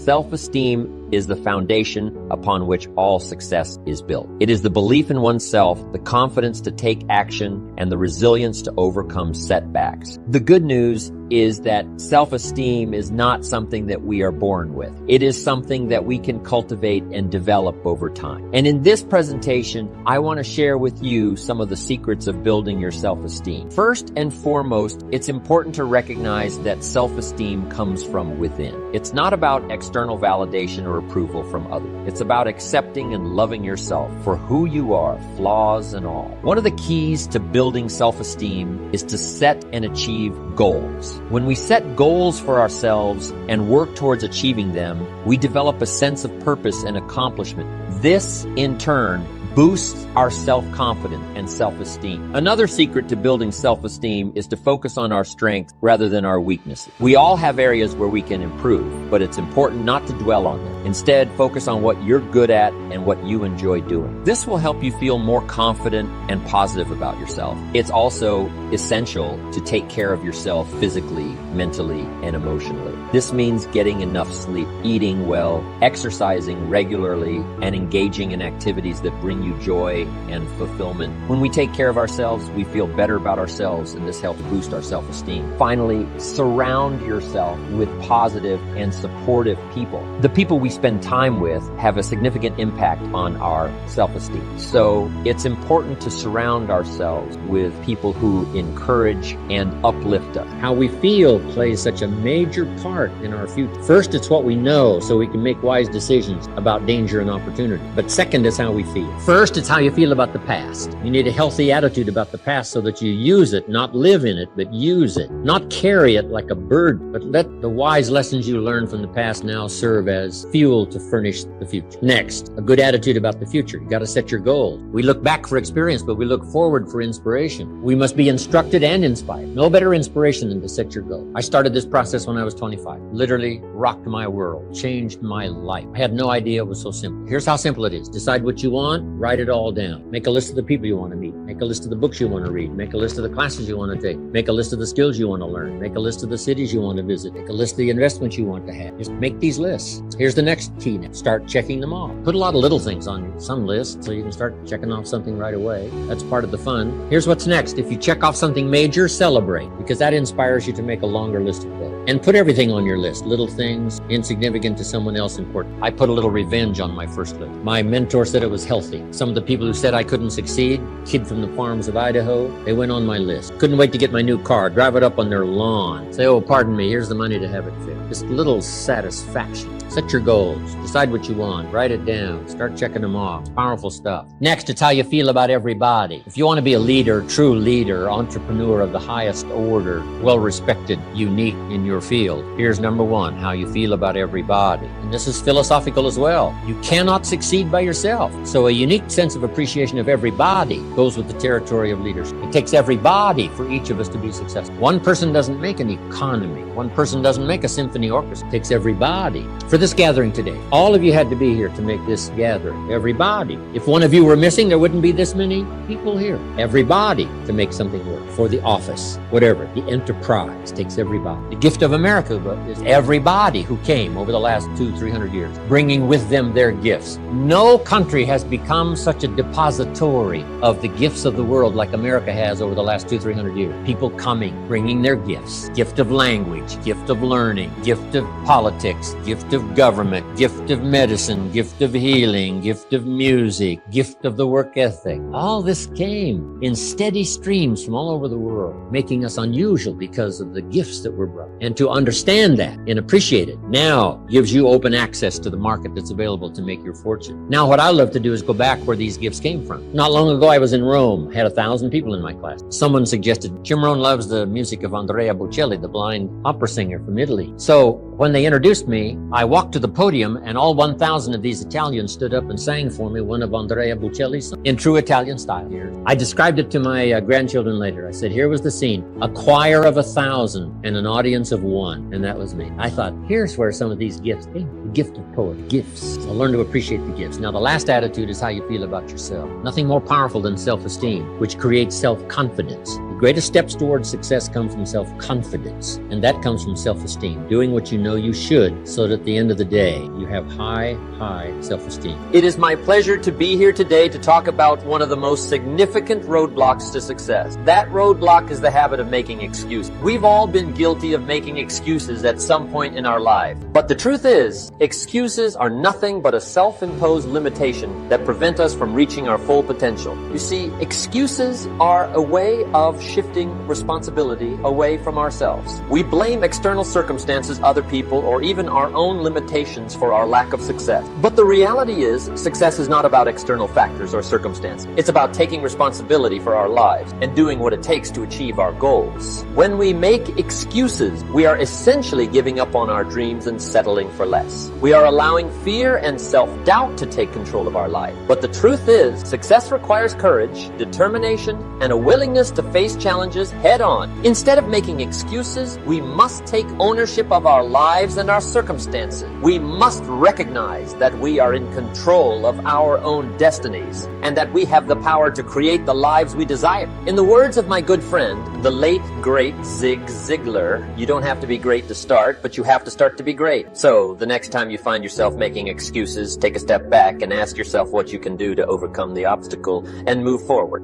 Self-esteem is the foundation upon which all success is built. It is the belief in oneself, the confidence to take action, and the resilience to overcome setbacks. The good news is that self-esteem is not something that we are born with. It is something that we can cultivate and develop over time. And in this presentation, I want to share with you some of the secrets of building your self-esteem. First and foremost, it's important to recognize that self-esteem comes from within. It's not about external validation or approval from others. It's about accepting and loving yourself for who you are, flaws and all. One of the keys to building self-esteem is to set and achieve goals. When we set goals for ourselves and work towards achieving them, we develop a sense of purpose and accomplishment. This, in turn, boosts our self-confidence and self-esteem. Another secret to building self-esteem is to focus on our strengths rather than our weaknesses. We all have areas where we can improve, but it's important not to dwell on them. Instead, focus on what you're good at and what you enjoy doing. This will help you feel more confident and positive about yourself. It's also essential to take care of yourself physically, mentally, and emotionally. This means getting enough sleep, eating well, exercising regularly, and engaging in activities that bring you joy and fulfillment. When we take care of ourselves, we feel better about ourselves, and this helps boost our self-esteem. Finally, surround yourself with positive and supportive people. The people we spend time with have a significant impact on our self-esteem. So it's important to surround ourselves with people who encourage and uplift us. How we feel plays such a major part in our future. First, it's what we know, so we can make wise decisions about danger and opportunity. But second, it's how we feel. First, it's how you feel about the past. You need a healthy attitude about the past so that you use it, not live in it, but use it. Not carry it like a burden, but let the wise lessons you learned from the past now serve as fuel to furnish the future. Next, a good attitude about the future. You got to set your goals. We look back for experience, but we look forward for inspiration. We must be instructed and inspired. No better inspiration than to set your goal. I started this process when I was 25. Literally rocked my world, changed my life. I had no idea it was so simple. Here's how simple it is. Decide what you want, write it all down. Make a list of the people you want to meet. Make a list of the books you want to read. Make a list of the classes you want to take. Make a list of the skills you want to learn. Make a list of the cities you want to visit. Make a list of the investments you want to have. Just make these lists. Here's the next key. Start checking them off. Put a lot of little things on some lists so you can start checking off something right away. That's part of the fun. Here's what's next. If you check off something major, celebrate, because that inspires you to make a longer list of goals. And put everything on your list. Little things, insignificant to someone else, important. I put a little revenge on my first list. My mentor said it was healthy. Some of the people who said I couldn't succeed, kid from the farms of Idaho, they went on my list. Couldn't wait to get my new car, drive it up on their lawn. Say, oh, pardon me, here's the money to have it fixed. Just a little satisfaction. Set your goals. Decide what you want. Write it down. Start checking them off. It's powerful stuff. Next, it's how you feel about everybody. If you want to be a leader, true leader, entrepreneur of the highest order, well-respected, unique in your field, here's number one, how you feel about everybody. And this is philosophical as well. You cannot succeed by yourself. So a unique sense of appreciation of everybody goes with the territory of leadership. It takes everybody for each of us to be successful. One person doesn't make an economy. One person doesn't make a symphony orchestra. It takes everybody. For this gathering today, all of you had to be here to make this gathering. Everybody. If one of you were missing, there wouldn't be this many people here. Everybody to make something work. For the office, whatever, the enterprise takes everybody. The gift of America is everybody who came over the last 200-300 years, bringing with them their gifts. No country has become such a depository of the gifts of the world like America has over the last 200-300 years. People coming, bringing their gifts. Gift of language, gift of learning, gift of politics, gift of government, gift of medicine, gift of healing, gift of music, gift of the work ethic. All this came in steady streams from all over the world, making us unusual because of the gifts that were brought. And to understand that and appreciate it now gives you open access to the market that's available to make your fortune. Now, what I love to do is go back where these gifts came from. Not long ago, I was in Rome, had 1,000 people in my class. Someone suggested, Jim Rohn loves the music of Andrea Bocelli, the blind opera singer from Italy. So when they introduced me, I walked to the podium and all 1,000 of these Italians stood up and sang for me one of Andrea Bocelli's songs in true Italian style. I described it to my grandchildren later. I said, here was the scene, a choir of 1,000 and an audience of one, and that was me. I thought, here's where some of these gifts came. The gift of poetry, gifts. So learn to appreciate the gifts. Now, the last attitude is how you feel about yourself. Nothing more powerful than self-esteem, which creates self-confidence. greatest steps towards success come from self-confidence, and that comes from self-esteem, doing what you know you should so that at the end of the day, you have high self-esteem. It is my pleasure to be here today to talk about one of the most significant roadblocks to success. That roadblock is the habit of making excuses. We've all been guilty of making excuses at some point in our life. But the truth is, excuses are nothing but a self-imposed limitation that prevent us from reaching our full potential. You see, excuses are a way of shifting responsibility away from ourselves. We blame external circumstances, other people, or even our own limitations for our lack of success. But the reality is, success is not about external factors or circumstances. It's about taking responsibility for our lives and doing what it takes to achieve our goals. When we make excuses, we are essentially giving up on our dreams and settling for less. We are allowing fear and self-doubt to take control of our life. But the truth is, success requires courage, determination, and a willingness to face challenges head-on. Instead of making excuses, we must take ownership of our lives and our circumstances. We must recognize that we are in control of our own destinies and that we have the power to create the lives we desire. In the words of my good friend, the late, great Zig Ziglar, you don't have to be great to start, but you have to start to be great. So, the next time you find yourself making excuses, take a step back and ask yourself what you can do to overcome the obstacle and move forward.